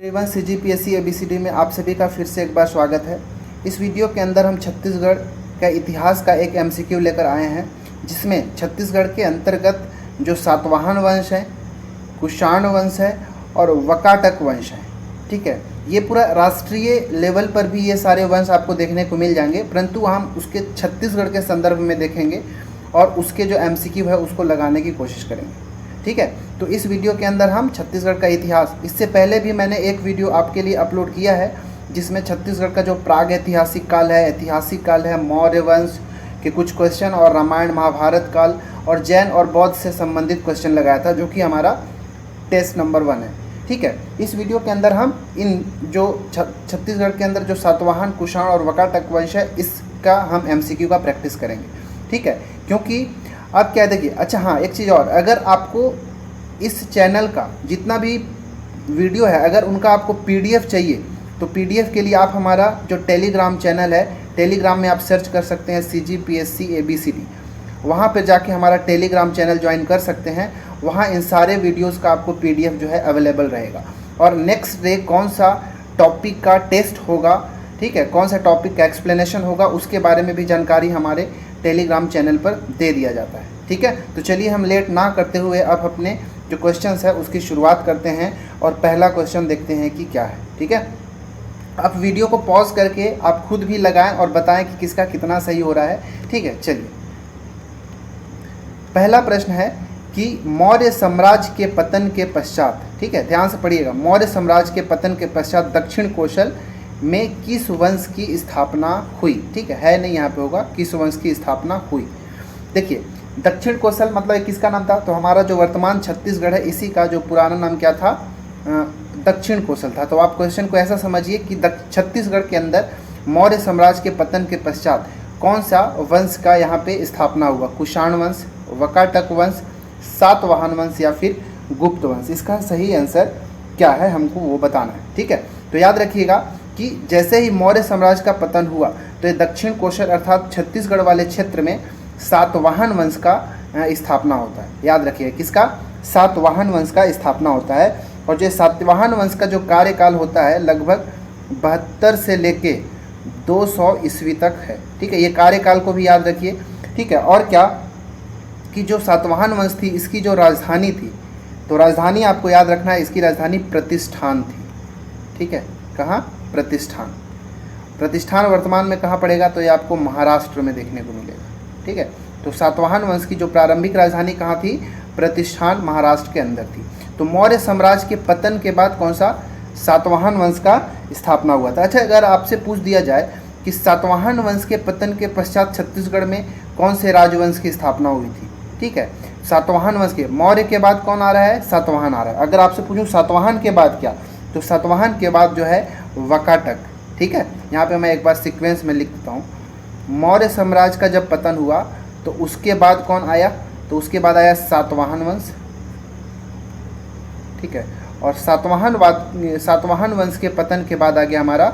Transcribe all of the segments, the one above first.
Everyone CGPSC ABCD में आप सभी का फिर से एक बार स्वागत है। इस वीडियो के अंदर हम छत्तीसगढ़ का इतिहास का एक MCQ लेकर आए हैं, जिसमें छत्तीसगढ़ के अंतर्गत जो सातवाहन वंश है, कुषाण वंश है और वकाटक वंश है। ठीक है, ये पूरा राष्ट्रीय लेवल पर भी ये सारे वंश आपको देखने को मिल जाएंगे, परंतु हम उसके छत्तीसगढ़ के संदर्भ में देखेंगे और उसके जो MCQ है उसको लगाने की कोशिश करेंगे। ठीक है, तो इस वीडियो के अंदर हम छत्तीसगढ़ का इतिहास, इससे पहले भी मैंने एक वीडियो आपके लिए अपलोड किया है जिसमें छत्तीसगढ़ का जो प्राग ऐतिहासिक काल है, ऐतिहासिक काल है, मौर्य वंश के कुछ क्वेश्चन और रामायण महाभारत काल और जैन और बौद्ध से संबंधित क्वेश्चन लगाया था, जो कि हमारा टेस्ट नंबर 1 है। ठीक है, इस वीडियो के अंदर हम इन जो छत्तीसगढ़ के अंदर जो सातवाहन, कुषाण और वकाटक वंश है, इसका हम MCQ का प्रैक्टिस करेंगे। ठीक है, क्योंकि अब क्या देखिए, अच्छा हाँ, एक चीज़ और, अगर आपको इस चैनल का जितना भी वीडियो है, अगर उनका आपको PDF चाहिए तो PDF के लिए आप हमारा जो टेलीग्राम चैनल है, टेलीग्राम में आप सर्च कर सकते हैं CGPSC ABCD। वहाँ पर जाके हमारा टेलीग्राम चैनल ज्वाइन कर सकते हैं। वहाँ इन सारे वीडियोस का आपको PDF जो है अवेलेबल रहेगा, और नेक्स्ट डे कौन सा टॉपिक का टेस्ट होगा, ठीक है, कौन सा टॉपिक का एक्सप्लेनेशन होगा, उसके बारे में भी जानकारी हमारे टेलीग्राम चैनल पर दे दिया जाता है। ठीक है, तो चलिए हम लेट ना करते हुए अब अपने जो क्वेश्चंस है उसकी शुरुआत करते हैं और पहला क्वेश्चन देखते हैं कि क्या है। ठीक है, आप वीडियो को पॉज करके आप खुद भी लगाएं और बताएं कि किसका कितना सही हो रहा है। ठीक है, चलिए पहला प्रश्न है कि मौर्य साम्राज्य के पतन के पश्चात, ठीक है, ध्यान से पढ़िएगा, मौर्य साम्राज्य के पतन के पश्चात दक्षिण कौशल में किस वंश की स्थापना हुई। ठीक है नहीं, यहाँ पे होगा किस वंश की स्थापना हुई। देखिए, दक्षिण कौशल मतलब किसका नाम था, तो हमारा जो वर्तमान छत्तीसगढ़ है इसी का जो पुराना नाम क्या था, दक्षिण कौशल था। तो आप क्वेश्चन को ऐसा समझिए कि छत्तीसगढ़ के अंदर मौर्य साम्राज्य के पतन के पश्चात कौन सा वंश का यहाँ पे स्थापना हुआ, कुषाण वंश, वकाटक वंश, सातवाहन वंश या फिर गुप्त वंश। इसका सही आंसर क्या है हमको वो बताना है। ठीक है, तो याद रखिएगा कि जैसे ही मौर्य साम्राज्य का पतन हुआ तो ये दक्षिण कौशल अर्थात छत्तीसगढ़ वाले क्षेत्र में सातवाहन वंश का स्थापना होता है। याद रखिए, किसका, सातवाहन वंश का स्थापना होता है। और जो सातवाहन वंश का जो कार्यकाल होता है लगभग 72 से लेके 200 ईस्वी तक है। ठीक है, ये कार्यकाल को भी याद रखिए। ठीक है, और क्या कि जो सातवाहन वंश थी इसकी जो राजधानी थी, तो राजधानी आपको याद रखना है, इसकी राजधानी प्रतिष्ठान थी। ठीक है, कहाँ, प्रतिष्ठान। प्रतिष्ठान वर्तमान में कहाँ पड़ेगा, तो ये आपको महाराष्ट्र में देखने को मिलेगा। ठीक है, तो सातवाहन वंश की जो प्रारंभिक राजधानी कहाँ थी, प्रतिष्ठान, महाराष्ट्र के अंदर थी। तो मौर्य साम्राज्य के पतन के बाद कौन सा, सातवाहन वंश का स्थापना हुआ था। अच्छा, अगर आपसे पूछ दिया जाए कि सातवाहन वंश के पतन के पश्चात छत्तीसगढ़ में कौन से राजवंश की स्थापना हुई थी, ठीक है, सातवाहन वंश के, मौर्य के बाद कौन आ रहा है, सातवाहन आ रहा है। अगर आपसे पूछूं सातवाहन के बाद क्या, तो सातवाहन के बाद जो है वकाटक। ठीक है, यहाँ पे मैं एक बार सीक्वेंस में लिख देता हूँ। मौर्य साम्राज्य का जब पतन हुआ तो उसके बाद कौन आया, तो उसके बाद आया सातवाहन वंश। ठीक है, और सातवाहन वंश के पतन के बाद आ गया हमारा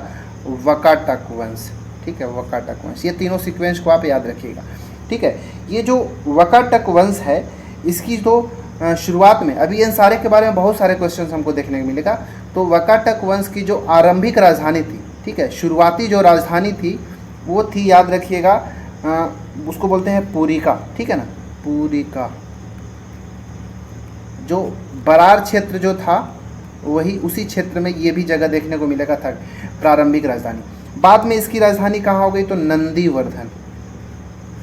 वकाटक वंश। ठीक है, वकाटक वंश। ये तीनों सीक्वेंस को आप याद रखिएगा। ठीक है, ये जो वकाटक वंश है इसकी तो शुरुआत में, अभी इन सारे के बारे में बहुत सारे क्वेश्चन हमको देखने को मिलेगा। तो वकाटक वंश की जो आरंभिक राजधानी थी, ठीक है, शुरुआती जो राजधानी थी वो थी, याद रखिएगा, उसको बोलते हैं पुरिका। ठीक है ना, पुरिका। जो बरार क्षेत्र जो था वही, उसी क्षेत्र में ये भी जगह देखने को मिलेगा था प्रारंभिक राजधानी। बाद में इसकी राजधानी कहाँ हो गई, तो नंदीवर्धन।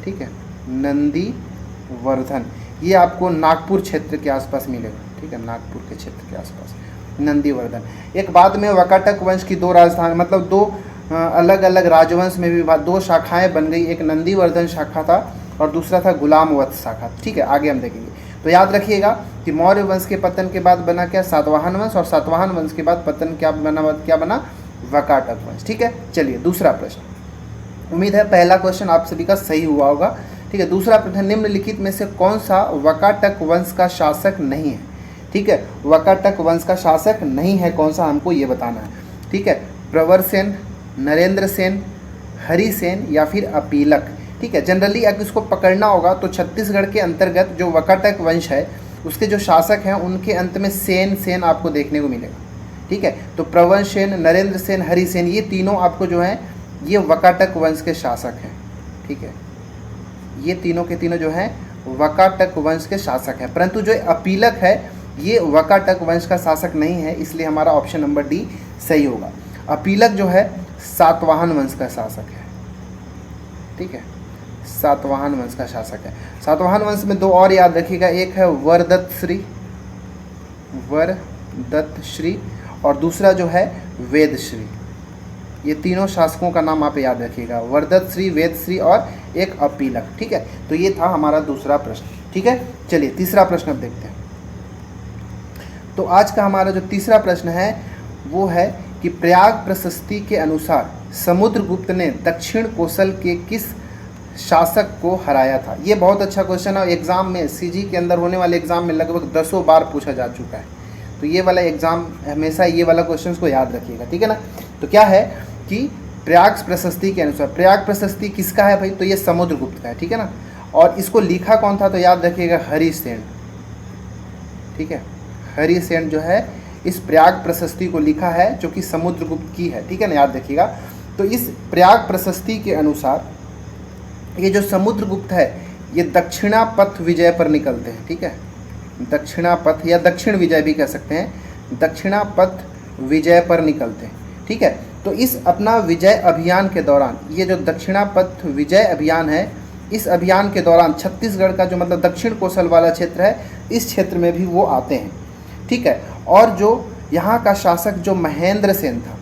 ठीक है, नंदीवर्धन, ये आपको नागपुर क्षेत्र के आसपास मिलेगा। ठीक है, नागपुर के क्षेत्र के आसपास नंदीवर्धन। एक बाद में वकाटक वंश की दो राजधानी, मतलब दो अलग अलग राजवंश में भी दो शाखाएं बन गई। एक नंदीवर्धन शाखा था और दूसरा था गुलामवत्स शाखा। ठीक है, आगे हम देखेंगे। तो याद रखिएगा कि मौर्य वंश के पतन के बाद बना क्या, सातवाहन वंश, और सातवाहन वंश के बाद पतन क्या बना, वकाटक वंश। ठीक है, चलिए दूसरा प्रश्न। उम्मीद है पहला क्वेश्चन आप सभी का सही हुआ होगा। ठीक है, दूसरा प्रश्न, निम्नलिखित में से कौन सा वकाटक वंश का शासक नहीं है। ठीक है, वकाटक वंश का शासक नहीं है कौन सा, हमको ये बताना है। ठीक है, प्रवर सेन, नरेंद्र सेन, हरि सेन या फिर अपीलक। ठीक है, जनरली अगर इसको पकड़ना होगा तो छत्तीसगढ़ के अंतर्गत जो वकाटक वंश है उसके जो शासक हैं उनके अंत में सेन आपको देखने को मिलेगा। ठीक है। तो प्रवंश सेन, नरेंद्र सेन, हरि सेन, ये तीनों आपको जो हैं ये वकाटक वंश के शासक हैं, ठीक है। ये तीनों के तीनों जो हैं वकाटक वंश के शासक हैं, परंतु जो अपीलक है ये वकाटक वंश का शासक नहीं है, इसलिए हमारा ऑप्शन नंबर डी सही होगा। अपीलक जो है सातवाहन वंश का शासक है, ठीक है, सातवाहन वंश का शासक है। सातवाहन वंश में दो और याद रखिएगा, एक है वरदत्त श्री और दूसरा जो है वेदश्री। ये तीनों शासकों का नाम आप याद रखिएगा, वरदत्त श्री, वेदश्री और एक अपीलक, ठीक है। तो ये था हमारा दूसरा प्रश्न, ठीक है। चलिए तीसरा प्रश्न अब देखते हैं। तो आज का हमारा जो तीसरा प्रश्न है वो है कि प्रयाग प्रशस्ति के अनुसार समुद्रगुप्त ने दक्षिण कोसल के किस शासक को हराया था। ये बहुत अच्छा क्वेश्चन है, एग्जाम में सीजी के अंदर होने वाले एग्जाम में लगभग 10 बार पूछा जा चुका है। तो ये वाला एग्जाम हमेशा ये वाला क्वेश्चन को याद रखिएगा, ठीक है ना। तो क्या है कि प्रयाग प्रशस्ति के अनुसार, प्रयाग प्रशस्ति किसका है भाई, तो ये समुद्रगुप्त का है, ठीक है ना। और इसको लिखा कौन था, तो याद रखिएगा हरिसेन, ठीक है। हरिसेन जो है इस प्रयाग प्रशस्ति को लिखा है जो कि समुद्रगुप्त की है, ठीक है ना, याद रखिएगा। तो इस प्रयाग प्रशस्ति के अनुसार ये जो समुद्रगुप्त है ये दक्षिणापथ विजय पर निकलते हैं, ठीक है। दक्षिणापथ या दक्षिण विजय भी कह सकते हैं, दक्षिणापथ विजय पर निकलते हैं, ठीक है। तो इस अपना विजय अभियान के दौरान, ये जो दक्षिणापथ विजय अभियान है, इस अभियान के दौरान छत्तीसगढ़ का जो मतलब दक्षिण कोसल वाला क्षेत्र है, इस क्षेत्र में भी वो आते हैं, ठीक है। और जो यहाँ का शासक जो महेंद्र सेन था,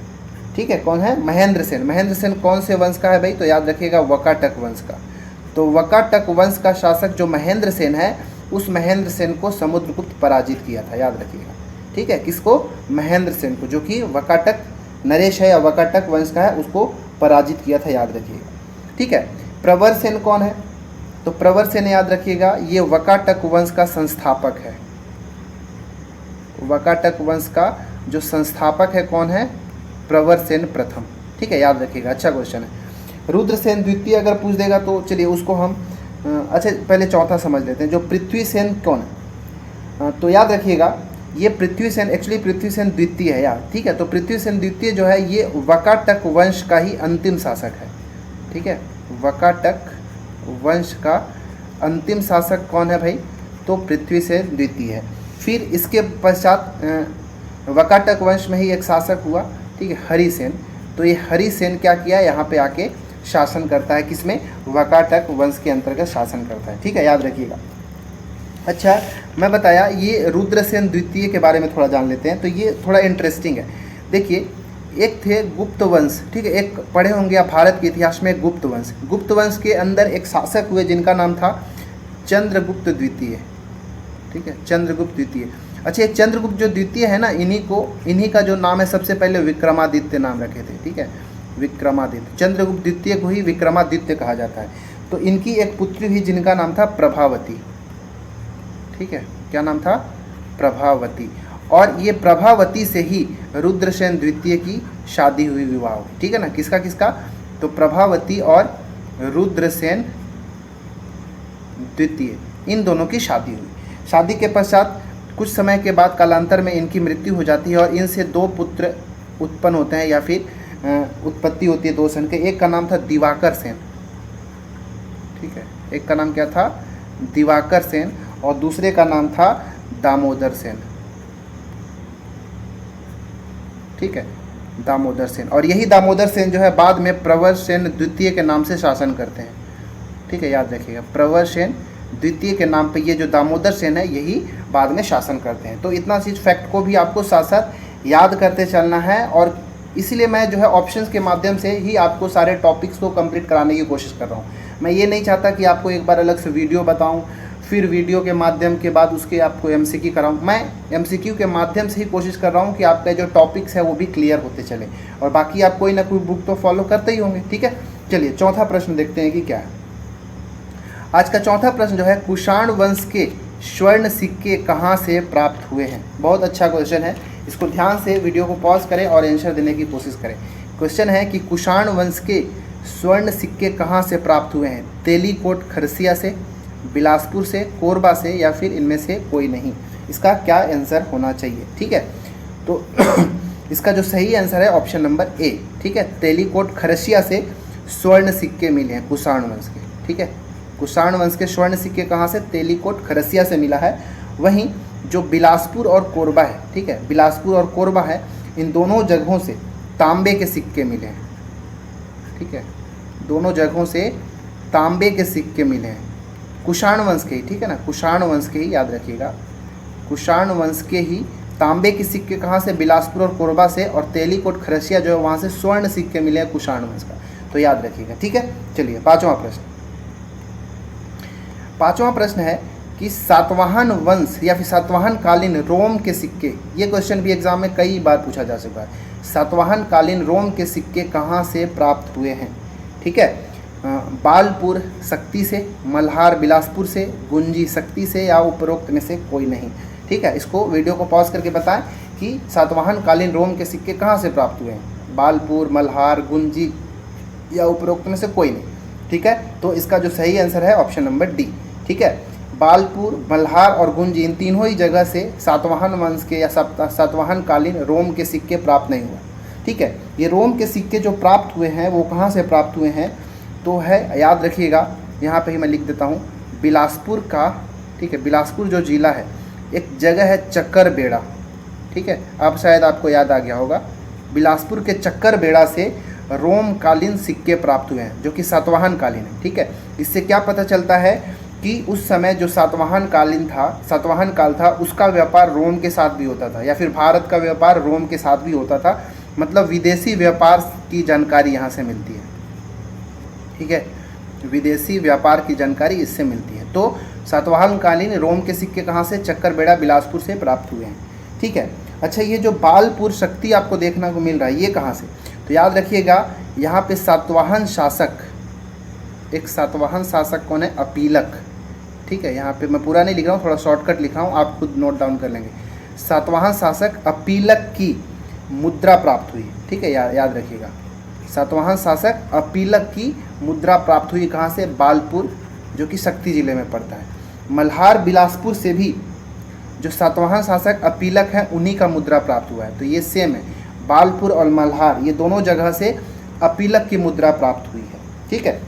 ठीक है, कौन है, महेंद्र सेन। महेंद्र सेन कौन से वंश का है भाई, तो याद रखिएगा वकाटक वंश का। तो वकाटक वंश का शासक जो महेंद्र सेन है, उस महेंद्र सेन को समुद्रगुप्त पराजित किया था, याद रखिएगा, ठीक है। किसको, महेंद्र सेन को, जो कि वकाटक नरेश है या वकाटक वंश का है, उसको पराजित किया था, याद रखिएगा, ठीक है। प्रवर सेन कौन है, तो प्रवर सेन याद रखिएगा ये वकाटक वंश का संस्थापक है। वकाटक वंश का जो संस्थापक है कौन है, प्रवर सेन प्रथम, ठीक है, याद रखिएगा, अच्छा क्वेश्चन है। रुद्रसेन द्वितीय अगर पूछ देगा तो चलिए उसको हम अच्छा पहले चौथा समझ लेते हैं। जो पृथ्वी सेन कौन है, तो याद रखिएगा ये पृथ्वी सेन, एक्चुअली पृथ्वी सेन द्वितीय है यार, ठीक है। तो पृथ्वी सेन द्वितीय जो है ये वकाटक वंश का ही अंतिम शासक है, ठीक है। वकाटक वंश का अंतिम शासक कौन है भाई, तो पृथ्वी सेन द्वितीय है। फिर इसके पश्चात वकाटक वंश में ही एक शासक हुआ, ठीक है, हरिसेन। तो ये हरिसेन क्या किया, यहाँ पे आके शासन करता है, किसमें, वकाटक वंश के अंतर्गत शासन करता है, ठीक है, याद रखिएगा। अच्छा मैं बताया ये रुद्रसेन द्वितीय के बारे में थोड़ा जान लेते हैं। तो ये थोड़ा इंटरेस्टिंग है, देखिए एक थे गुप्त वंश, ठीक है, एक पढ़े होंगे आप भारत के इतिहास में गुप्त वंश। गुप्त वंश के अंदर एक शासक हुए जिनका नाम था चंद्रगुप्त द्वितीय, ठीक है, चंद्रगुप्त द्वितीय। अच्छा ये चंद्रगुप्त जो द्वितीय है ना, इन्हीं का जो नाम है सबसे पहले विक्रमादित्य नाम रखे थे, ठीक है, विक्रमादित्य। चंद्रगुप्त द्वितीय को ही विक्रमादित्य कहा जाता है। तो इनकी एक पुत्री भी जिनका नाम था प्रभावती, ठीक है, क्या नाम था, प्रभावती। और ये प्रभावती से ही रुद्रसेन द्वितीय की शादी हुई, विवाह हुई, ठीक है ना। किसका किसका, तो प्रभावती और रुद्रसेन द्वितीय, इन दोनों की शादी हुई। शादी के पश्चात कुछ समय के बाद कालांतर में इनकी मृत्यु हो जाती है और इनसे 2 पुत्र उत्पन्न होते हैं या फिर उत्पत्ति होती है 2 सन के। एक का नाम था दिवाकर सेन, ठीक है, एक का नाम क्या था, दिवाकर सेन, और दूसरे का नाम था दामोदर सेन, ठीक है, दामोदर सेन। और यही दामोदर सेन जो है बाद में प्रवर सेन द्वितीय के नाम से शासन करते हैं, ठीक है, याद रखिएगा, प्रवर सेन द्वितीय के नाम पे ये जो दामोदर सेन है यही बाद में शासन करते हैं। तो इतना चीज़ फैक्ट को भी आपको साथ साथ याद करते चलना है, और इसीलिए मैं जो है ऑप्शंस के माध्यम से ही आपको सारे टॉपिक्स को कंप्लीट कराने की कोशिश कर रहा हूँ। मैं ये नहीं चाहता कि आपको एक बार अलग से वीडियो बताऊँ, फिर वीडियो के माध्यम के बाद उसके आपको MCQ कराऊँ। मैं MCQ के माध्यम से ही कोशिश कर रहा हूँ कि आपका जो टॉपिक्स है वो भी क्लियर होते चले, और बाकी आप कोई ना कोई बुक तो फॉलो करते ही होंगे, ठीक है। चलिए चौथा प्रश्न देखते हैं कि क्या है। आज का चौथा प्रश्न जो है, कुषाण वंश के स्वर्ण सिक्के कहाँ से प्राप्त हुए हैं। बहुत अच्छा क्वेश्चन है, इसको ध्यान से वीडियो को पॉज करें और आंसर देने की कोशिश करें। क्वेश्चन है कि कुषाण वंश के स्वर्ण सिक्के कहाँ से प्राप्त हुए हैं। तेलीकोट खरसिया से, बिलासपुर से, कोरबा से, या फिर इनमें से कोई नहीं। इसका क्या आंसर होना चाहिए, ठीक है। तो इसका जो सही आंसर है ऑप्शन नंबर ए, ठीक है। तेलीकोट खरसिया से स्वर्ण सिक्के मिले हैं कुषाण वंश के, ठीक है। कुषाण वंश के स्वर्ण सिक्के कहाँ से? तेलीकोट खरसिया से मिला है। वहीं जो बिलासपुर और कोरबा है, ठीक है, बिलासपुर और कोरबा है, इन दोनों जगहों से तांबे के सिक्के मिले हैं, ठीक है। दोनों जगहों से तांबे के सिक्के मिले हैं, कुषाण वंश के ही, ठीक है ना, कुषाण वंश के ही, याद रखिएगा, कुषाण वंश के ही तांबे के सिक्के कहाँ से? बिलासपुर और कोरबा से, और तेलीकोट खरसिया जो है वहाँ से स्वर्ण सिक्के मिले हैं कुषाण वंश का, तो याद रखिएगा, ठीक है। चलिए पांचवा प्रश्न है कि सातवाहन वंश या फिर सातवाहन कालीन रोम के सिक्के, ये क्वेश्चन भी एग्जाम में कई बार पूछा जा चुका है। सातवाहन कालीन रोम के सिक्के कहाँ से प्राप्त हुए हैं? ठीक है, बालपुर शक्ति से, मल्हार बिलासपुर से, गुंजी शक्ति से, या उपरोक्त में से कोई नहीं। ठीक है, इसको वीडियो को पॉज करके बताएं कि सातवाहन कालीन रोम के सिक्के कहाँ से प्राप्त हुए हैं? बालपुर, मल्हार, गुंजी या उपरोक्त में से कोई नहीं। ठीक है, तो इसका जो सही आंसर है ऑप्शन नंबर डी। ठीक है, बालपुर, मल्हार और गुंजी, इन तीनों ही जगह से सातवाहन वंश के या सातवाहन कालीन रोम के सिक्के प्राप्त नहीं हुए। ठीक है, ये रोम के सिक्के जो प्राप्त हुए हैं वो कहाँ से प्राप्त हुए हैं? तो है, याद रखिएगा, यहाँ पे ही मैं लिख देता हूँ, बिलासपुर का, ठीक है, बिलासपुर जो जिला है, एक जगह है चक्कर बेड़ा। ठीक है, आप शायद आपको याद आ गया होगा, बिलासपुर के चक्कर बेड़ा से रोम कालीन सिक्के प्राप्त हुए हैं जो कि सातवाहन कालीन है। ठीक है, इससे क्या पता चलता है कि उस समय जो सातवाहन काल था, उसका व्यापार रोम के साथ भी होता था, या फिर भारत का व्यापार रोम के साथ भी होता था। मतलब विदेशी व्यापार की जानकारी यहाँ से मिलती है। ठीक है, विदेशी व्यापार की जानकारी इससे मिलती है। तो सातवाहन कालीन रोम के सिक्के कहाँ से? चक्कर बेड़ा बिलासपुर से प्राप्त हुए हैं। ठीक है, अच्छा, ये जो बालपुर शक्ति आपको देखने को मिल रहा है, ये कहाँ से? तो याद रखिएगा, यहाँ पे सातवाहन शासक, एक सातवाहन शासक कौन है? अपीलक। ठीक है, यहाँ पे मैं पूरा नहीं लिख रहा हूँ, थोड़ा शॉर्टकट लिख रहा हूँ, आप खुद नोट डाउन कर लेंगे। सातवाहन शासक अपीलक की मुद्रा प्राप्त हुई। ठीक है, याद रखिएगा, सातवाहन शासक अपीलक की मुद्रा प्राप्त हुई कहाँ से? बालपुर, जो कि शक्ति जिले में पड़ता है। मल्हार बिलासपुर से भी जो सातवाहन शासक अपीलक हैं, उन्हीं का मुद्रा प्राप्त हुआ है। तो ये सेम है, बालपुर और मल्हार, ये दोनों जगह से अपीलक की मुद्रा प्राप्त हुई है। ठीक है,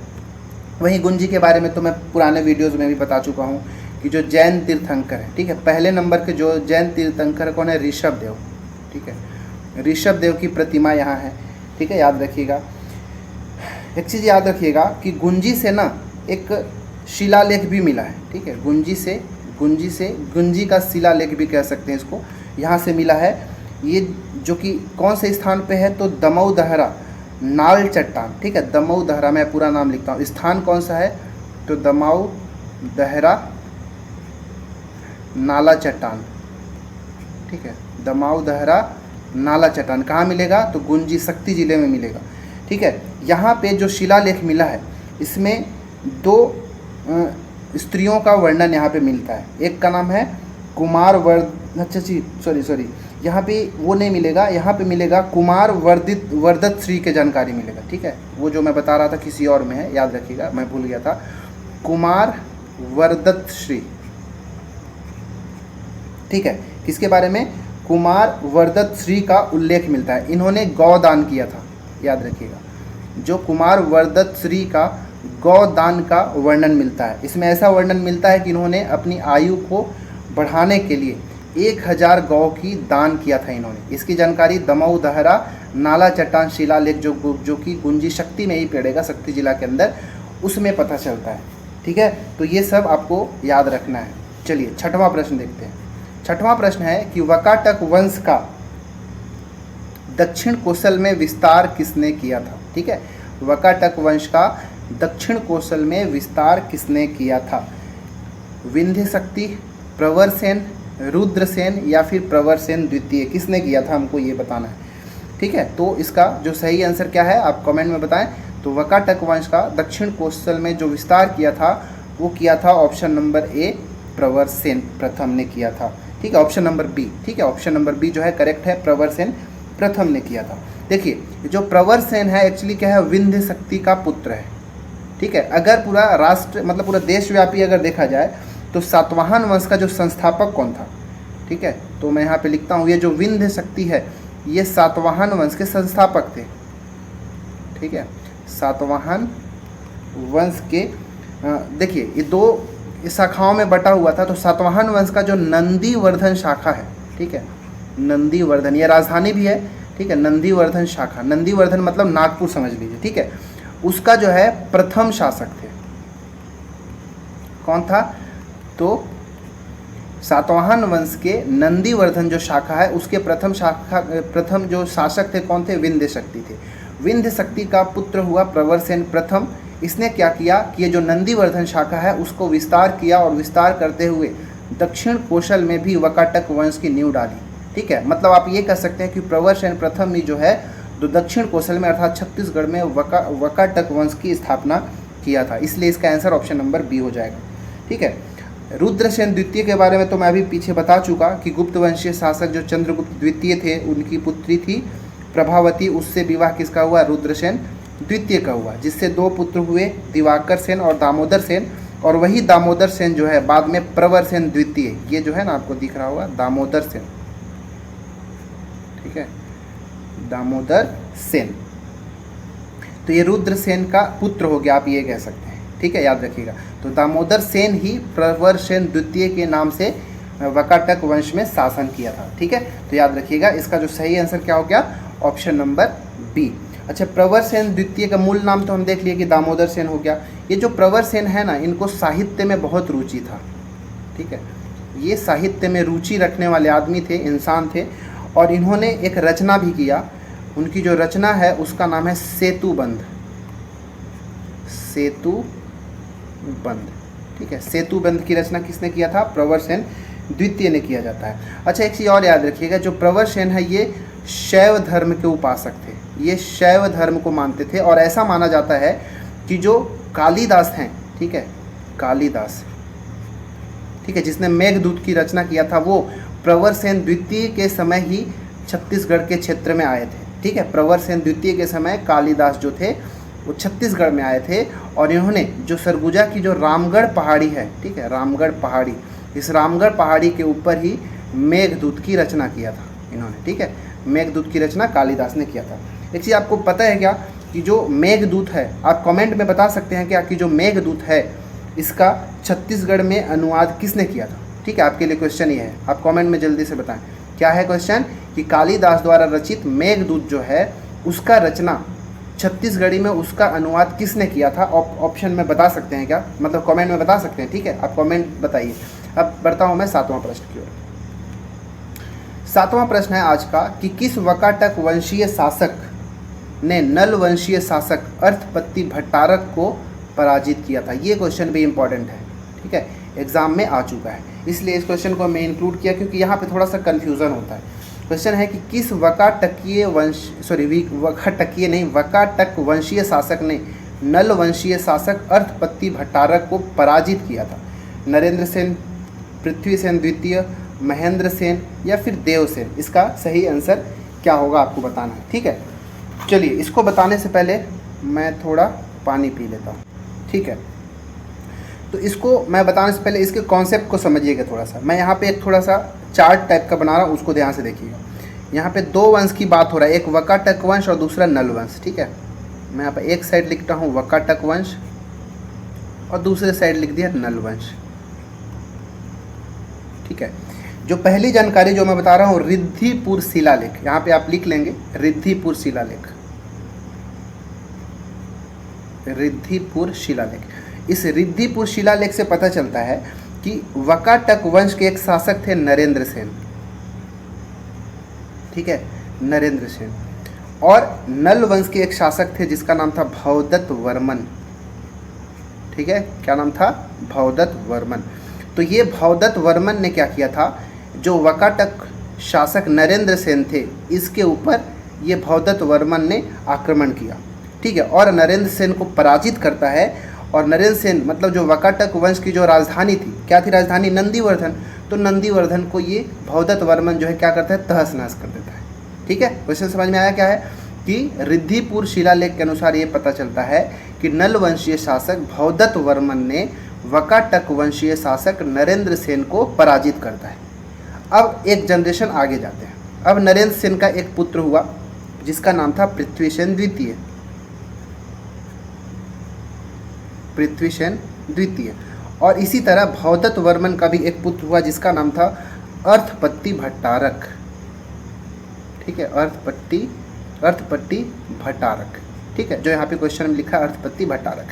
वहीं गुंजी के बारे में तो मैं पुराने वीडियोज़ में भी बता चुका हूँ कि जो जैन तीर्थंकर है, ठीक है, पहले नंबर के जो जैन तीर्थंकर कौन है? ऋषभ देव। ठीक है, ऋषभ देव की प्रतिमा यहाँ है। ठीक है, याद रखिएगा, एक चीज़ याद रखिएगा कि गुंजी से ना एक शिलालेख भी मिला है। ठीक है, गुंजी का शिलालेख भी कह सकते हैं इसको, यहाँ से मिला है। ये जो कि कौन से स्थान पे है? तो दमऊ दहरा नाल चट्टान। ठीक है, दमऊ दहरा, मैं पूरा नाम लिखता हूँ, स्थान कौन सा है? तो दमऊ दहरा नाला चट्टान। ठीक है, दमऊ दहरा नाला चट्टान कहाँ मिलेगा? तो गुंजी शक्ति जिले में मिलेगा। ठीक है, यहाँ पे जो शिलालेख मिला है, इसमें दो स्त्रियों का वर्णन यहाँ पे मिलता है। एक का नाम है कुमार सॉरी, यहाँ पे वो नहीं मिलेगा, यहाँ पे मिलेगा कुमार वर्दत श्री के जानकारी मिलेगा। ठीक है, वो जो मैं बता रहा था किसी और में है, याद रखिएगा, मैं भूल गया था, कुमार वर्दत श्री। ठीक है, किसके बारे में? कुमार वर्दत श्री का उल्लेख मिलता है। इन्होंने गौदान किया था, याद रखिएगा, जो कुमार वर्दत श्री का गौदान का वर्णन मिलता है। इसमें ऐसा वर्णन मिलता है कि इन्होंने अपनी आयु को बढ़ाने के लिए 1000 गौ की दान किया था इन्होंने। इसकी जानकारी दमऊ दहरा नाला चट्टान शिलालेख जो कि गुंजी शक्ति में ही पड़ेगा, शक्ति जिला के अंदर, उसमें पता चलता है। ठीक है, तो ये सब आपको याद रखना है। चलिए छठवां प्रश्न देखते हैं। छठवां प्रश्न है कि वकाटक वंश का दक्षिण कौशल में विस्तार किसने किया था? ठीक है, वकाटक वंश का दक्षिण कौशल में विस्तार किसने किया था? विंध्य शक्ति, प्रवरसेन, रुद्रसेन या फिर प्रवरसेन द्वितीय, किसने किया था? हमको ये बताना है। ठीक है, तो इसका जो सही आंसर क्या है आप कमेंट में बताएं। तो वकाटक वंश का दक्षिण कौशल में जो विस्तार किया था वो किया था ऑप्शन नंबर ए, प्रवरसेन प्रथम ने किया था। ठीक है, ऑप्शन नंबर बी। ठीक है, ऑप्शन नंबर बी जो है करेक्ट है, प्रवरसेन प्रथम ने किया था। देखिए, जो प्रवरसेन है एक्चुअली क्या है? विंध्य शक्ति का पुत्र है। ठीक है, अगर पूरा राष्ट्र मतलब पूरा देशव्यापी अगर देखा जाए तो सातवाहन वंश का जो संस्थापक कौन था? ठीक है, तो मैं यहाँ पे लिखता हूँ, ये जो विंध्य शक्ति है ये सातवाहन वंश के संस्थापक थे, ठीक है, सातवाहन वंश के देखिए ये दो शाखाओं में बटा हुआ था। तो सातवाहन वंश का जो नंदीवर्धन शाखा है, ठीक है, नंदीवर्धन, ये राजधानी भी है, ठीक है, नंदीवर्धन शाखा, नंदीवर्धन मतलब नागपुर समझ लीजिए, ठीक है, उसका जो है प्रथम शासक थे, कौन था? तो सातवाहन वंश के नंदीवर्धन जो शाखा है उसके प्रथम जो शासक थे कौन थे? विंध्य शक्ति थे। विंध्य शक्ति का पुत्र हुआ प्रवरसेन प्रथम। इसने क्या किया कि ये जो नंदीवर्धन शाखा है उसको विस्तार किया और विस्तार करते हुए दक्षिण कौशल में भी वकाटक वंश की नींव डाली, ठीक है। मतलब आप ये कह सकते हैं कि प्रवरसेन प्रथम ही जो है जो दक्षिण कौशल में अर्थात छत्तीसगढ़ में वकाटक वंश की स्थापना किया था। इसलिए इसका आंसर ऑप्शन नंबर बी हो जाएगा, ठीक है। रुद्रसेन द्वितीय के बारे में तो मैं अभी पीछे बता चुका कि गुप्त वंशीय शासक जो चंद्रगुप्त द्वितीय थे उनकी पुत्री थी प्रभावती, उससे विवाह किसका हुआ? रुद्रसेन द्वितीय का हुआ, जिससे दो पुत्र हुए, दिवाकर सेन और दामोदर सेन। और वही दामोदर सेन जो है बाद में प्रवरसेन द्वितीय, ये जो है ना आपको दिख रहा होगा दामोदर सेन, ठीक है, दामोदर सेन। तो ये रुद्रसेन का पुत्र हो गया, आप ये कह सकते हैं, ठीक है, याद रखिएगा। तो दामोदर सेन ही प्रवरसेन द्वितीय के नाम से वकाटक वंश में शासन किया था, ठीक है। तो याद रखिएगा इसका जो सही आंसर क्या हो गया? Option number B. अच्छा, प्रवरसेन द्वितीय का मूल नाम तो हम देख लिए कि दामोदर सेन हो गया। ये जो प्रवरसेन है ना, इनको साहित्य में बहुत रुचि था, ठीक है, ये साहित्य में रुचि रखने वाले आदमी थे, इंसान थे। और इन्होंने एक रचना भी किया, उनकी जो रचना है उसका नाम है सेतुबंध, सेतुबंध, ठीक है। सेतुबंध की रचना किसने किया था? प्रवरसेन द्वितीय ने किया जाता है। अच्छा, एक चीज़ और याद रखिएगा, जो प्रवरसेन है ये शैव धर्म के उपासक थे, ये शैव धर्म को मानते थे। और ऐसा माना जाता है कि जो कालिदास हैं, ठीक है, कालिदास, ठीक है, जिसने मेघदूत की रचना किया था, वो प्रवरसेन द्वितीय के समय ही छत्तीसगढ़ के क्षेत्र में आए थे, ठीक है। प्रवरसेन द्वितीय के समय कालिदास जो थे वो छत्तीसगढ़ में आए थे और इन्होंने जो सरगुजा की जो रामगढ़ पहाड़ी है, ठीक है, रामगढ़ पहाड़ी, इस रामगढ़ पहाड़ी के ऊपर ही मेघदूत की रचना किया था इन्होंने, ठीक है। मेघदूत की रचना कालिदास ने किया था। एक चीज़ आपको पता है क्या कि जो मेघदूत है, आप कमेंट में बता सकते हैं क्या कि जो मेघदूत है इसका छत्तीसगढ़ में अनुवाद किसने किया था? ठीक है, आपके लिए क्वेश्चन ये है, आप कमेंट में जल्दी से बताएं क्या है क्वेश्चन, कि कालिदास द्वारा रचित मेघदूत जो है उसका रचना छत्तीसगढ़ी में उसका अनुवाद किसने किया था? ऑप्शन में बता सकते हैं क्या, मतलब कमेंट में बता सकते हैं, ठीक है, आप कमेंट बताइए। अब बढ़ता हूँ मैं 7वां प्रश्न की ओर। 7वां प्रश्न है आज का कि किस वकाटक वंशीय शासक ने नल वंशीय शासक अर्थपति भट्टारक को पराजित किया था? ये क्वेश्चन भी इंपॉर्टेंट है, ठीक है, एग्जाम में आ चुका है, इसलिए इस क्वेश्चन को मैं इंक्लूड किया क्योंकि यहाँ पे थोड़ा सा कन्फ्यूज़न होता है। क्वेश्चन है कि किस वकाटकीय वकाटक वंशीय शासक ने नल वंशीय शासक अर्थपति भट्टारक को पराजित किया था? नरेंद्र सेन, पृथ्वी सेन द्वितीय, महेंद्र सेन या फिर देवसेन? इसका सही आंसर क्या होगा आपको बताना है, ठीक है। चलिए, इसको बताने से पहले मैं थोड़ा पानी पी लेता हूँ, ठीक है। तो इसको मैं बताने से पहले इसके कॉन्सेप्ट को समझिएगा थोड़ा सा। मैं यहाँ पे एक थोड़ा सा चार्ट टाइप का बना रहा हूँ, उसको ध्यान से देखिएगा। यहाँ पे दो वंश की बात हो रहा है, एक वकाटक वंश और दूसरा नल वंश, ठीक है। मैं यहाँ पे एक साइड लिखता हूँ वकाटक वंश और दूसरे साइड लिख दिया नल वंश, ठीक है। जो पहली जानकारी जो मैं बता रहा हूँ, रिद्धिपुर शिलालेख, यहाँ पे आप लिख लेंगे रिद्धिपुर शिलालेख, रिद्धिपुर शिलालेख। इस रिद्धिपुर शिलालेख से पता चलता है कि वकाटक वंश के एक शासक थे नरेंद्र सेन, ठीक है, नरेंद्र सेन। और नल वंश के एक शासक थे जिसका नाम था भवदत्त वर्मन, ठीक है, क्या नाम था? भवदत्त वर्मन। तो ये भवदत्त वर्मन ने क्या किया था, जो वकाटक शासक नरेंद्र सेन थे इसके ऊपर ये भवदत्त वर्मन ने आक्रमण किया, ठीक है, और नरेंद्र सेन को पराजित करता है। और नरेंद्र सेन मतलब जो वकाटक वंश की जो राजधानी थी, क्या थी राजधानी? नंदीवर्धन। तो नंदीवर्धन को ये भवदत्त वर्मन जो है क्या करता है? तहस नहस कर देता है, ठीक है। क्वेश्चन समझ में आया क्या है कि रिद्धिपुर शिलालेख के अनुसार ये पता चलता है कि नल वंशीय शासक भवदत्त वर्मन ने वकाटक वंशीय शासक नरेंद्र सेन को पराजित करता है। अब एक जनरेशन आगे जाते हैं, अब नरेंद्र सेन का एक पुत्र हुआ जिसका नाम था पृथ्वीसेन द्वितीय। पृथ्वीसेन द्वितीय। और इसी तरह भवदत्त वर्मन का भी एक पुत्र हुआ जिसका नाम था अर्थपत्ति भट्टारक। ठीक है, अर्थपट्टी भट्टारक। ठीक है, जो यहाँ पे क्वेश्चन में लिखा है अर्थपत्ति भट्टारक।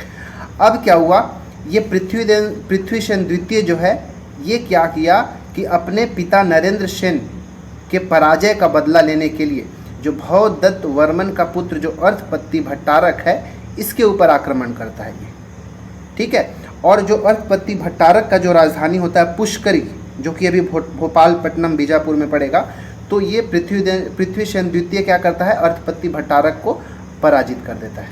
अब क्या हुआ, ये पृथ्वीसेन द्वितीय जो है ये क्या किया कि अपने पिता नरेंद्र सेन के पराजय का बदला लेने के लिए जो भवदत्त वर्मन का पुत्र जो अर्थपत्ति भट्टारक है इसके ऊपर आक्रमण करता है ये। ठीक है, और जो अर्थपत्ति भट्टारक का जो राजधानी होता है पुष्करी, जो कि अभी भोपालपट्टनम बीजापुर में पड़ेगा, तो ये पृथ्वीसेन द्वितीय क्या करता है, अर्थपत्ति भट्टारक को पराजित कर देता है।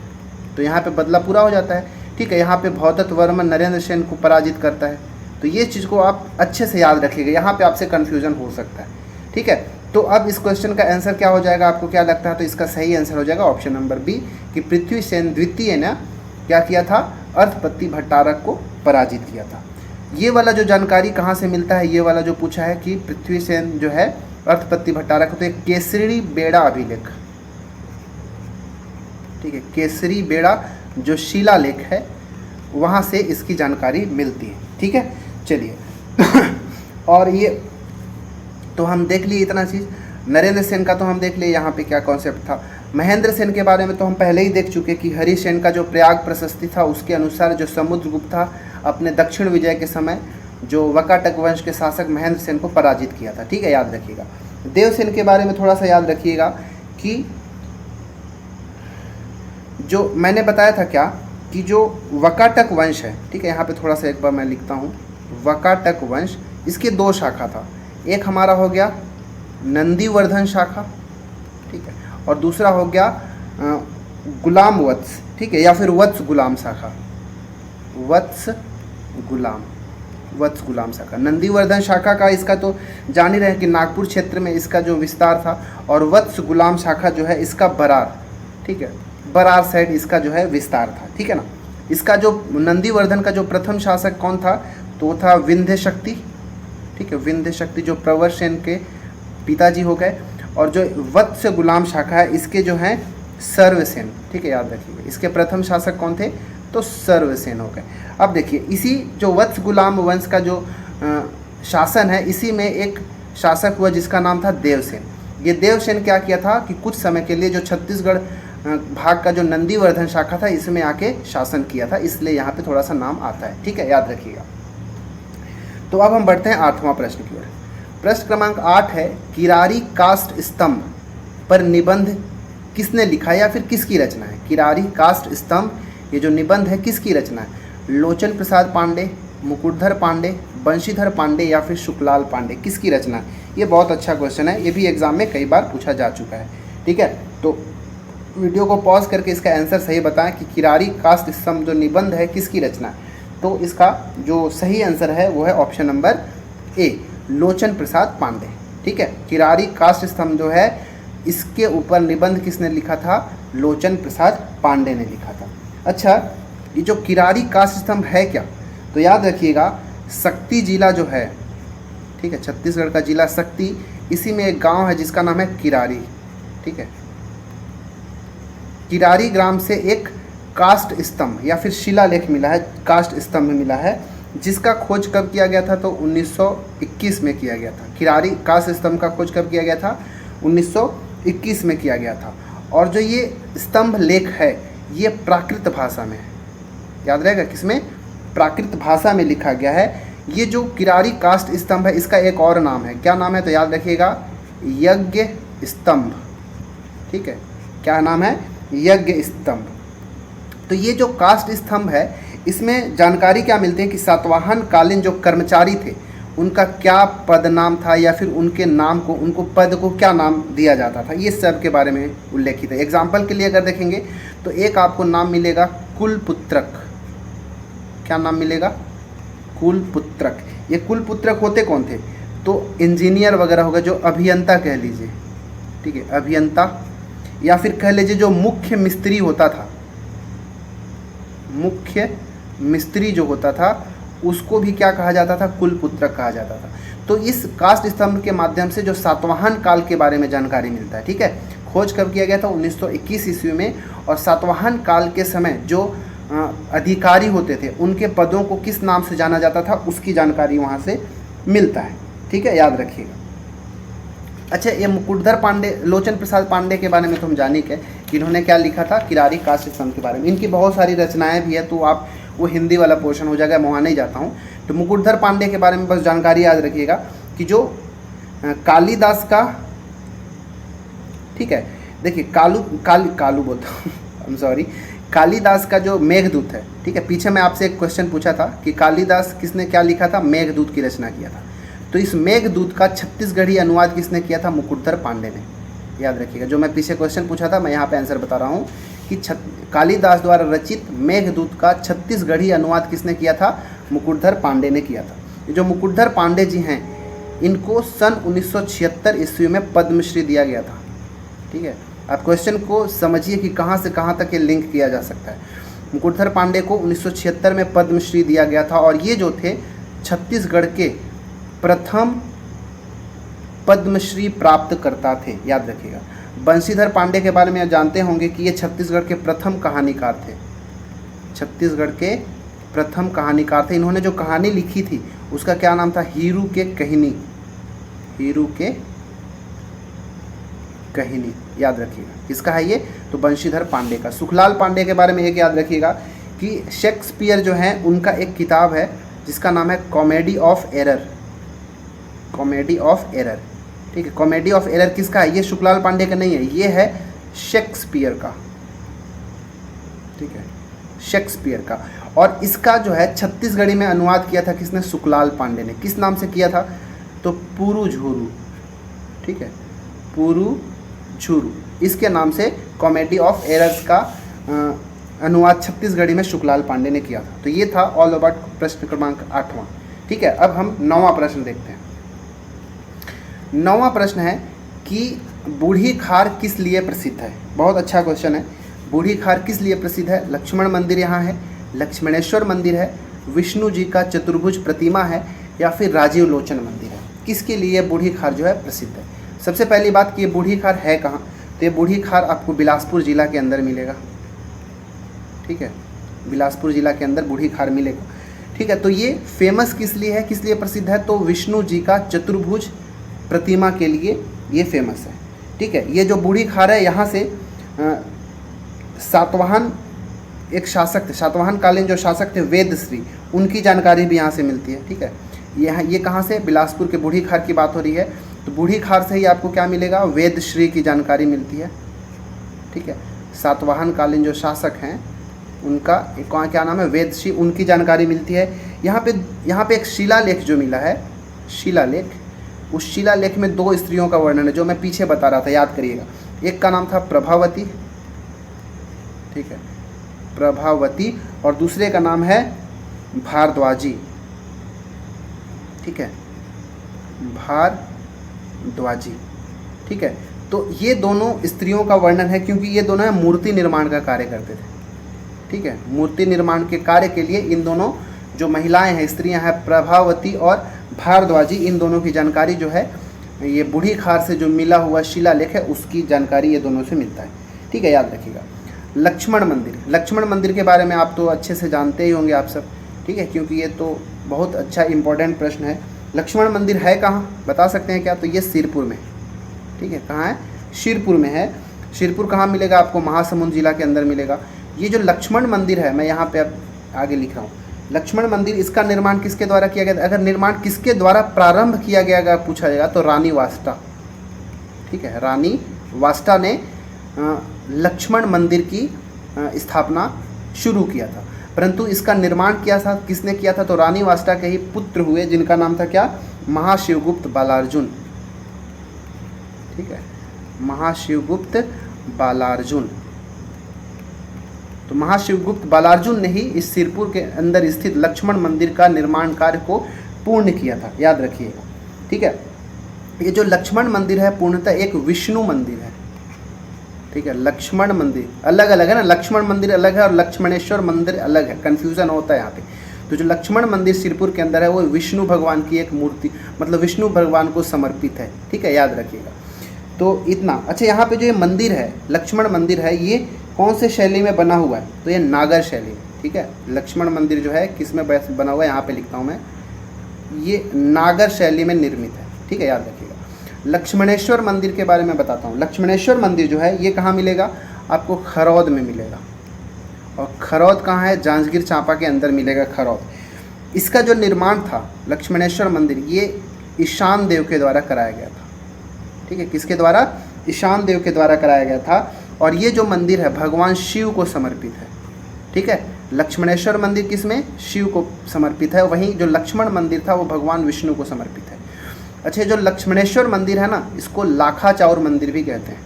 तो यहाँ पे बदला पूरा हो जाता है। ठीक है, यहाँ पे भवदत्त वर्मन नरेंद्र सेन को पराजित करता है। तो ये चीज़ को आप अच्छे से याद रखिएगा, यहाँ पे आपसे कन्फ्यूजन हो सकता है। ठीक है, तो अब इस क्वेश्चन का आंसर क्या हो जाएगा, आपको क्या लगता है? तो इसका सही आंसर हो जाएगा ऑप्शन नंबर बी कि पृथ्वीसेन द्वितीय ने क्या किया था, अर्थपत्ति भट्टारक को पराजित किया था। ये वाला जो जानकारी कहाँ से मिलता है, ये वाला जो पूछा है कि पृथ्वीसेन जो है अर्थपत्ति भट्टारक, तो एक केसरी बेड़ा अभिलेख। ठीक है, केसरी बेड़ा जो शिलालेख है वहाँ से इसकी जानकारी मिलती है। ठीक है, चलिए और ये तो हम देख लिए इतना चीज़। नरेंद्र सेन का तो हम देख लिए यहाँ पे क्या कॉन्सेप्ट था। महेंद्र सेन के बारे में तो हम पहले ही देख चुके कि हरिसेन का जो प्रयाग प्रशस्ति था उसके अनुसार जो समुद्रगुप्त था अपने दक्षिण विजय के समय जो वकाटक वंश के शासक महेंद्र सेन को पराजित किया था। ठीक है, याद रखिएगा। देवसेन के बारे में थोड़ा सा याद रखिएगा कि जो मैंने बताया था क्या कि जो वकाटक वंश है, ठीक है, यहाँ पे थोड़ा सा एक बार मैं लिखता हूँ, वकाटक वंश इसके दो शाखा था। एक हमारा हो गया नंदीवर्धन शाखा, ठीक है, और दूसरा हो गया गुलाम वत्स, ठीक है, या फिर वत्स गुलाम शाखा, वत्स गुलाम शाखा। नंदीवर्धन शाखा का इसका तो जान ही रहे हैं कि नागपुर क्षेत्र में इसका जो विस्तार था, और वत्स गुलाम शाखा जो है इसका बरार, ठीक है, बरार साइड इसका जो है विस्तार था। ठीक है ना। इसका जो नंदीवर्धन का जो प्रथम शासक कौन था, तो था विंध्य शक्ति, ठीक है, विंध्य शक्ति जो प्रवर सेन के पिताजी हो गए। और जो वत्स गुलाम शाखा है इसके जो हैं सर्वसेन, ठीक है, याद रखिएगा। इसके प्रथम शासक कौन थे, तो सर्वसेन हो गए। अब देखिए इसी जो वत्स गुलाम वंश का जो शासन है, इसी में एक शासक हुआ जिसका नाम था देवसेन। ये देवसेन क्या किया था कि कुछ समय के लिए जो छत्तीसगढ़ भाग का जो नंदीवर्धन शाखा था इसमें आके शासन किया था, इसलिए यहाँ पे थोड़ा सा नाम आता है। ठीक है, याद रखिएगा। तो अब हम बढ़ते हैं 8वां प्रश्न की ओर। प्रश्न क्रमांक 8 है, किरारी काष्ठ स्तंभ पर निबंध किसने लिखा या फिर किसकी रचना है। किरारी काष्ठ स्तंभ ये जो निबंध है किसकी रचना है, लोचन प्रसाद पांडे, मुकुटधर पांडे, बंशीधर पांडे या फिर शुक्लाल पांडे, किसकी रचना है। ये बहुत अच्छा क्वेश्चन है, ये भी एग्जाम में कई बार पूछा जा चुका है। ठीक है, तो वीडियो को पॉज करके इसका आंसर सही बताएं कि किरारी काष्ठ स्तंभ जो निबंध है किसकी रचना है। तो इसका जो सही आंसर है वो है ऑप्शन नंबर ए, लोचन प्रसाद पांडे। ठीक है, किरारी काष्ठ स्तंभ जो है इसके ऊपर निबंध किसने लिखा था, लोचन प्रसाद पांडे ने लिखा था। अच्छा, ये जो किरारी काष्ठ स्तंभ है क्या, तो याद रखिएगा शक्ति जिला जो है, ठीक है, छत्तीसगढ़ का जिला शक्ति, इसी में एक गांव है जिसका नाम है किरारी। ठीक है, किरारी ग्राम से एक काष्ठ स्तंभ या फिर शिलालेख मिला है, काष्ठ स्तंभ मिला है, जिसका खोज कब किया गया था, तो 1921 में किया गया था। किरारी काष्ठ स्तंभ का खोज कब किया गया था, 1921 में किया गया था। और जो ये स्तंभ लेख है ये प्राकृत भाषा में है, याद रहेगा किसमें, प्राकृत भाषा में लिखा गया है। ये जो किरारी काष्ठ स्तंभ है इसका एक और नाम है, क्या नाम है, तो याद रखिएगा यज्ञ स्तंभ। ठीक है, क्या नाम है, यज्ञ स्तंभ। तो ये जो काष्ठ स्तंभ है इसमें जानकारी क्या मिलती है कि सातवाहन कालीन जो कर्मचारी थे उनका क्या पद नाम था या फिर उनके नाम को, उनको पद को क्या नाम दिया जाता था, ये सब के बारे में उल्लेखित है। एग्जाम्पल के लिए अगर देखेंगे तो एक आपको नाम मिलेगा कुलपुत्रक। क्या नाम मिलेगा, कुलपुत्रक। ये कुलपुत्रक होते कौन थे, तो इंजीनियर वगैरह होगा, जो अभियंता कह लीजिए, ठीक है, अभियंता, या फिर कह लीजिए जो मुख्य मिस्त्री होता था, मुख्य मिस्त्री जो होता था उसको भी क्या कहा जाता था, कुलपुत्रक कहा जाता था। तो इस काष्ठ स्तंभ के माध्यम से जो सातवाहन काल के बारे में जानकारी मिलता है, ठीक है। खोज कब किया गया था? 1921 ईस्वी में। और सातवाहन काल के समय जो अधिकारी होते थे उनके पदों को किस नाम से जाना जाता था, उसकी जानकारी वहाँ से मिलता है, ठीक है, याद रखिएगा। अच्छा, ये मुकुटधर पांडे, लोचन प्रसाद पांडे के बारे में तो हम जानी के कि इन्होंने क्या लिखा था, किरारी काष्ठ स्तंभ के बारे में। इनकी बहुत सारी रचनाएं भी है, तो आप वो हिंदी वाला पोर्शन हो जाएगा, मैं वहाँ नहीं जाता हूँ। तो मुकुटधर पांडे के बारे में बस जानकारी याद रखिएगा कि जो कालिदास का, ठीक है, देखिए कालू बोलता हूँ, आई एम सॉरी, कालिदास का जो मेघदूत है, ठीक है, पीछे मैं आपसे एक क्वेश्चन पूछा था कि कालिदास किसने क्या लिखा था, मेघदूत की रचना किया था। तो इस मेघदूत का छत्तीसगढ़ी अनुवाद किसने किया था? मुकुटधर पांडे ने, याद रखिएगा। जो मैं पीछे क्वेश्चन पूछा था मैं यहाँ पे आंसर बता रहा हूँ कि कालिदास द्वारा रचित मेघदूत का छत्तीसगढ़ी अनुवाद किसने किया था? मुकुटधर पांडे ने किया था। जो मुकुटधर पांडे जी हैं, इनको सन 1976 ईस्वी में पद्मश्री दिया गया था, ठीक है। आप क्वेश्चन को समझिए कि कहाँ से कहाँ तक ये लिंक किया जा सकता है। मुकुटधर पांडे को 1976 में पद्मश्री दिया गया था और ये जो थे छत्तीसगढ़ के प्रथम पद्मश्री प्राप्तकर्ता थे, याद रखिएगा। बंशीधर पांडे के बारे में आप जानते होंगे कि ये छत्तीसगढ़ के प्रथम कहानीकार थे, छत्तीसगढ़ के प्रथम कहानीकार थे। इन्होंने जो कहानी लिखी थी उसका क्या नाम था? हीरू के कहनी, हीरू के कहनी, याद रखिएगा। किसका है ये? तो बंशीधर पांडे का। सुखलाल पांडे के बारे में एक याद रखिएगा कि शेक्सपियर जो है उनका एक किताब है जिसका नाम है comedy of error, comedy of error, ठीक है। कॉमेडी ऑफ एरर किसका है? ये सुखलाल पांडे का नहीं है, ये है शेक्सपियर का, ठीक है, शेक्सपियर का। और इसका जो है छत्तीसगढ़ी में अनुवाद किया था किसने? सुखलाल पांडे ने। किस नाम से किया था? तो पुरु झुरु, ठीक है, पुरु झुरु, इसके नाम से कॉमेडी ऑफ एरर्स का अनुवाद छत्तीसगढ़ी में सुखलाल पांडे ने किया था। तो ये था ऑल अबाउट प्रश्न क्रमांक 8वां, ठीक है। अब हम 9वां प्रश्न देखते हैं। 9वां प्रश्न है कि बूढ़ी खार किस लिए प्रसिद्ध है? बहुत अच्छा क्वेश्चन है। बूढ़ी खार किस लिए प्रसिद्ध है? लक्ष्मण मंदिर यहाँ है, लक्ष्मणेश्वर मंदिर है, विष्णु जी का चतुर्भुज प्रतिमा है, या फिर राजीव लोचन मंदिर है। किसके लिए बूढ़ी खार जो है प्रसिद्ध है? सबसे पहली बात कि ये बूढ़ी खार है कहाँ? तो ये बूढ़ी खार आपको बिलासपुर जिला के अंदर मिलेगा, ठीक है, बिलासपुर जिला के अंदर बूढ़ी खार मिलेगा, ठीक है। तो ये फेमस किस लिए है, किस लिए प्रसिद्ध है? तो विष्णु जी का चतुर्भुज प्रतिमा के लिए ये फेमस है, ठीक है। ये जो बूढ़ी खार है यहाँ से सातवाहन एक शासक थे, सातवाहन कालीन जो शासक थे वेदश्री, उनकी जानकारी भी यहाँ से मिलती है, ठीक है। ये कहाँ से? बिलासपुर के बूढ़ी खार की बात हो रही है। तो बूढ़ी खार से ही आपको क्या मिलेगा? वेदश्री की जानकारी मिलती है, ठीक है। सातवाहन कालीन जो शासक हैं उनका क्या नाम है? वेदश्री, उनकी जानकारी मिलती है। यहाँ पे एक शिलालेख जो मिला है, शिलालेख, उस शिलालेख में 2 स्त्रियों का वर्णन है जो मैं पीछे बता रहा था, याद करिएगा। एक का नाम था प्रभावती, ठीक है, प्रभावती, और दूसरे का नाम है भारद्वाजी, ठीक है, भारद्वाजी, ठीक है। तो ये दोनों स्त्रियों का वर्णन है क्योंकि ये दोनों मूर्ति निर्माण का कार्य करते थे, ठीक है। मूर्ति निर्माण के कार्य के लिए इन दोनों जो महिलाएं हैं, स्त्रियां हैं, प्रभावती और भारद्वाजी, इन दोनों की जानकारी जो है ये बूढ़ी खार से जो मिला हुआ शिलालेख है उसकी जानकारी ये दोनों से मिलता है, ठीक है, याद रखिएगा। लक्ष्मण मंदिर, लक्ष्मण मंदिर के बारे में आप तो अच्छे से जानते ही होंगे आप सब, ठीक है, क्योंकि ये तो बहुत अच्छा इंपॉर्टेंट प्रश्न है। लक्ष्मण मंदिर है कहाँ, बता सकते हैं क्या? तो ये सिरपुर में, ठीक है, कहाँ है? शिरपुर में है। शिरपुर कहाँ मिलेगा आपको? महासमुंद जिला के अंदर मिलेगा। ये जो लक्ष्मण मंदिर है, मैं यहाँ पे अब आगे लिख रहा हूँ, लक्ष्मण मंदिर, इसका निर्माण किसके द्वारा किया गया था? अगर निर्माण किसके द्वारा प्रारंभ किया गया अगर पूछा जाएगा तो रानी वास्ता, ठीक है, रानी वास्ता ने लक्ष्मण मंदिर की स्थापना शुरू किया था, परंतु इसका निर्माण किया था किसने किया था? तो रानी वास्ता के ही पुत्र हुए जिनका नाम था क्या? महाशिवगुप्त बालार्जुन, ठीक है, महाशिवगुप्त बालार्जुन। तो महाशिवगुप्त बालार्जुन ने ही इस सिरपुर के अंदर स्थित लक्ष्मण मंदिर का निर्माण कार्य को पूर्ण किया था, याद रखिएगा, ठीक है। ये जो लक्ष्मण मंदिर है पूर्णतः एक विष्णु मंदिर है, ठीक है। लक्ष्मण मंदिर अलग अलग है ना, लक्ष्मण मंदिर अलग है और लक्ष्मणेश्वर मंदिर अलग है, कन्फ्यूज़न होता है यहाँ पे। तो जो लक्ष्मण मंदिर सिरपुर के अंदर है वो विष्णु भगवान की एक मूर्ति, मतलब विष्णु भगवान को समर्पित है। ठीक है, याद रखिएगा। तो इतना। अच्छा, यहाँ पे जो ये मंदिर है, लक्ष्मण मंदिर है, ये कौन से शैली में बना हुआ है? तो ये नागर शैली में। ठीक है, लक्ष्मण मंदिर जो है किस में बना हुआ है, यहाँ पे लिखता हूँ मैं, ये नागर शैली में निर्मित है। ठीक है, याद रखिएगा। लक्ष्मणेश्वर मंदिर के बारे में बताता हूँ। लक्ष्मणेश्वर मंदिर जो है ये कहाँ मिलेगा? आपको खरौद में मिलेगा। और खरौद कहाँ है? जांजगीर चांपा के अंदर मिलेगा खरौद। इसका जो निर्माण था लक्ष्मणेश्वर मंदिर, ये ईशान देव के द्वारा कराया गया था। ठीक है, किसके द्वारा? ईशान देव के द्वारा कराया गया था। और ये जो मंदिर है भगवान शिव को समर्पित है। ठीक है, लक्ष्मणेश्वर मंदिर किसमें? शिव को समर्पित है। वहीं जो लक्ष्मण मंदिर था वो भगवान विष्णु को समर्पित है। अच्छा, जो लक्ष्मणेश्वर मंदिर है ना, इसको लाखा चाउर मंदिर भी कहते हैं।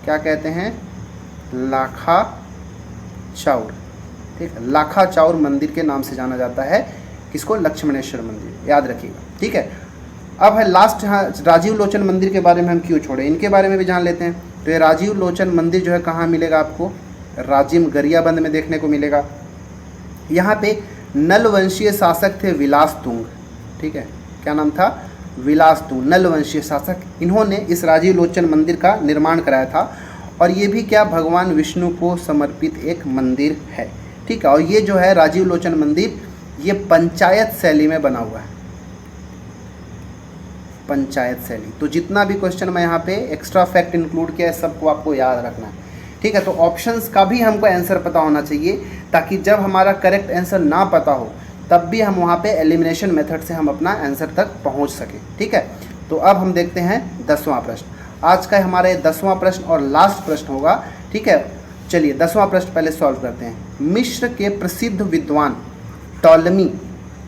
क्या कहते हैं? लाखा चाउर। ठीक है, लाखा चाउर मंदिर के नाम से जाना जाता है किसको? लक्ष्मणेश्वर मंदिर, याद रखिएगा। ठीक है, अब है लास्ट, यहाँ राजीव लोचन मंदिर के बारे में हम क्यों छोड़े, इनके बारे में भी जान लेते हैं। तो ये राजीव लोचन मंदिर जो है कहाँ मिलेगा आपको? राजिम गरियाबंद में देखने को मिलेगा। यहाँ पे नल वंशीय शासक थे विलास तुंग। ठीक है, क्या नाम था? विलास तुंग, नल वंशीय शासक। इन्होंने इस राजीव लोचन मंदिर का निर्माण कराया था। और ये भी क्या? भगवान विष्णु को समर्पित एक मंदिर है। ठीक है, और ये जो है राजीव लोचन मंदिर, ये पंचायत शैली में बना हुआ है। पंचायत शैली। तो जितना भी क्वेश्चन मैं यहाँ पे एक्स्ट्रा फैक्ट इंक्लूड किया है सबको आपको याद रखना है। ठीक है, तो ऑप्शंस का भी हमको आंसर पता होना चाहिए, ताकि जब हमारा करेक्ट आंसर ना पता हो तब भी हम वहाँ पे एलिमिनेशन मेथड से हम अपना आंसर तक पहुँच सकें। ठीक है, तो अब हम देखते हैं 10वां प्रश्न। आज का हमारा ये 10वां प्रश्न और लास्ट प्रश्न होगा। ठीक है, चलिए 10वां प्रश्न पहले सॉल्व करते हैं। मिस्र के प्रसिद्ध विद्वान टॉलमी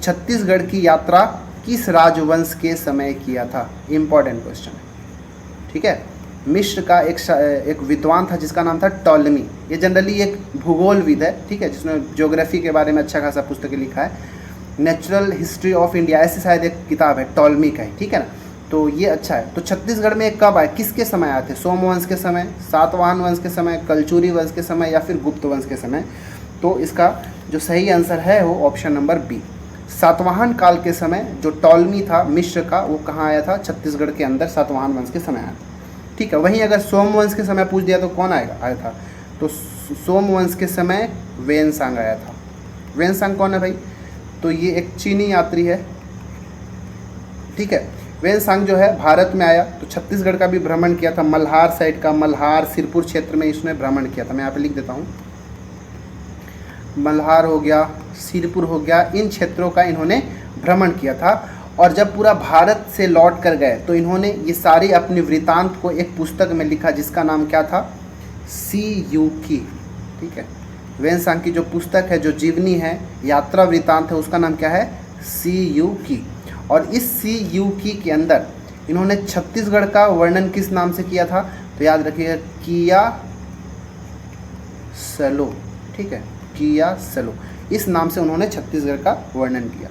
छत्तीसगढ़ की यात्रा किस राजवंश के समय किया था? इंपॉर्टेंट क्वेश्चन है। ठीक है, मिस्र का एक विद्वान था जिसका नाम था टॉलमी। ये जनरली एक भूगोलविद है। ठीक है, जिसने ज्योग्राफी के बारे में अच्छा खासा पुस्तकें लिखा है। नेचुरल हिस्ट्री ऑफ इंडिया ऐसी शायद एक किताब है टॉलमी का ही। ठीक है ना, तो ये अच्छा है। तो छत्तीसगढ़ में कब आए, किसके समय आए थे? सोमवंश के समय, सातवाहन वंश के समय, कलचुरी वंश के समय, या फिर गुप्त वंश के समय? तो इसका जो सही आंसर है वो ऑप्शन नंबर बी, सातवाहन काल के समय। जो टॉलमी था मिस्र का, वो कहाँ आया था? छत्तीसगढ़ के अंदर सातवाहन वंश के समय आया था। ठीक है, वहीं अगर सोमवंश के समय पूछ दिया तो कौन आया था? तो सोमवंश के समय वेनसांग आया था। वेनसांग कौन है भाई? तो ये एक चीनी यात्री है। ठीक है, वेनसांग जो है भारत में आया तो छत्तीसगढ़ का भी भ्रमण किया था। मल्हार साइड का, मल्हार सिरपुर क्षेत्र में इसने भ्रमण किया था। मैं यहाँ पे लिख देता हूँ, मल्हार हो गया, सिरपुर हो गया, इन क्षेत्रों का इन्होंने भ्रमण किया था। और जब पूरा भारत से लौट कर गए तो इन्होंने ये सारी अपनी वृतांत को एक पुस्तक में लिखा जिसका नाम क्या था? सी यू की। ठीक है, वेनसांग की जो पुस्तक है, जो जीवनी है, यात्रा वृतांत है, उसका नाम क्या है? सी यू की। और इस सी यू की के अंदर इन्होंने छत्तीसगढ़ का वर्णन किस नाम से किया था? तो याद रखिएगा, किया सलो। ठीक है, किया सलो, इस नाम से उन्होंने छत्तीसगढ़ का वर्णन किया।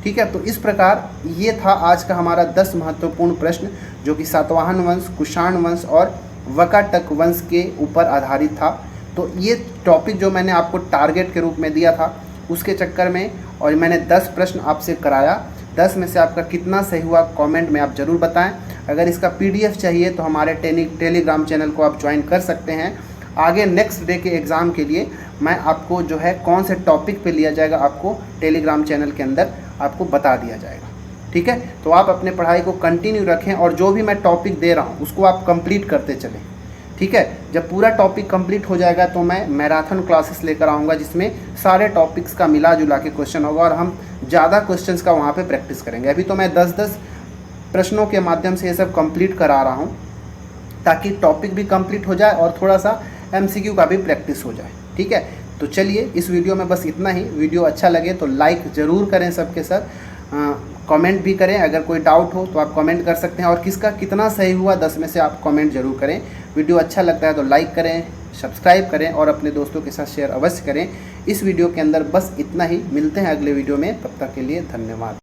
ठीक है, तो इस प्रकार ये था आज का हमारा 10 महत्वपूर्ण प्रश्न, जो कि सातवाहन वंश, कुषाण वंश और वकाटक वंश के ऊपर आधारित था। तो ये टॉपिक जो मैंने आपको टारगेट के रूप में दिया था, उसके चक्कर में और मैंने 10 प्रश्न आपसे कराया। 10 में से आपका कितना सही हुआ कमेंट में आप ज़रूर बताएं। अगर इसका PDF चाहिए तो हमारे टेलीग्राम चैनल को आप ज्वाइन कर सकते हैं। आगे नेक्स्ट डे के एग्ज़ाम के लिए मैं आपको जो है कौन से टॉपिक पे लिया जाएगा, आपको टेलीग्राम चैनल के अंदर आपको बता दिया जाएगा। ठीक है, तो आप अपने पढ़ाई को कंटिन्यू रखें और जो भी मैं टॉपिक दे रहा हूँ उसको आप कंप्लीट करते चलें। ठीक है, जब पूरा टॉपिक कंप्लीट हो जाएगा तो मैं मैराथन क्लासेस लेकर आऊँगा, जिसमें सारे टॉपिक्स का मिला जुला के क्वेश्चन होगा और हम ज़्यादा क्वेश्चंस का वहाँ पे प्रैक्टिस करेंगे। अभी तो मैं 10-10 प्रश्नों के माध्यम से ये सब कंप्लीट करा रहा हूँ, ताकि टॉपिक भी कंप्लीट हो जाए और थोड़ा सा MCQ का भी प्रैक्टिस हो जाए। ठीक है, तो चलिए इस वीडियो में बस इतना ही। वीडियो अच्छा लगे तो लाइक ज़रूर करें सबके सब, कमेंट भी करें। अगर कोई डाउट हो तो आप कमेंट कर सकते हैं, और किसका कितना सही हुआ 10 में से आप कमेंट जरूर करें। वीडियो अच्छा लगता है तो लाइक करें, सब्सक्राइब करें और अपने दोस्तों के साथ शेयर अवश्य करें। इस वीडियो के अंदर बस इतना ही। मिलते हैं अगले वीडियो में, तब तक के लिए धन्यवाद।